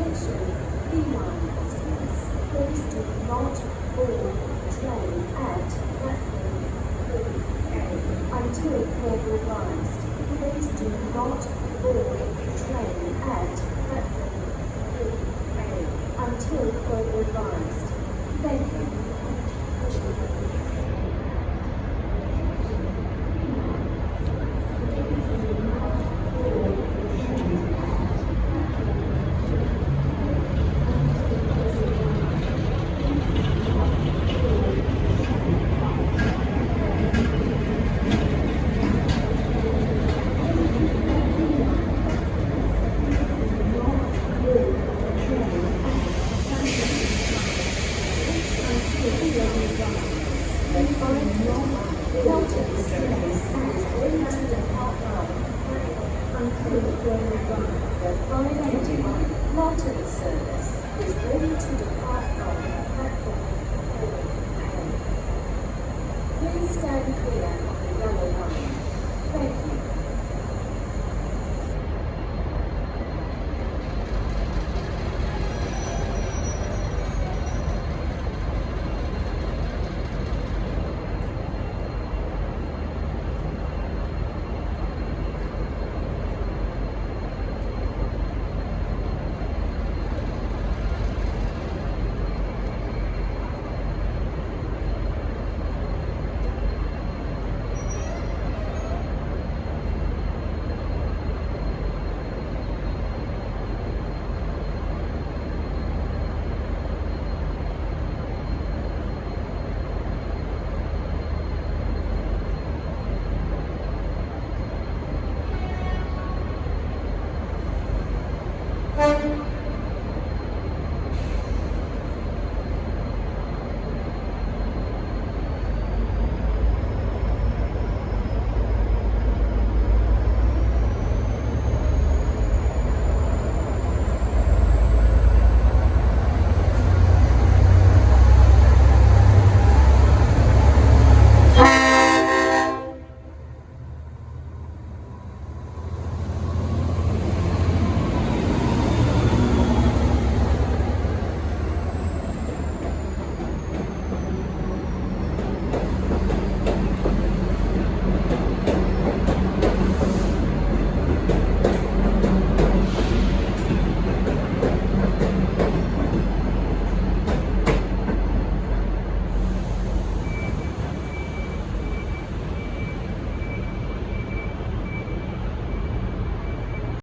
Attention, B-line customers. Please do not board the train at platform 4A until further advised. Please do not board the train at platform 4A until further advised. Thank you. Lawton service is ready to depart from platform 4A. Please stand clear of the yellow line. Thank you. Thank you.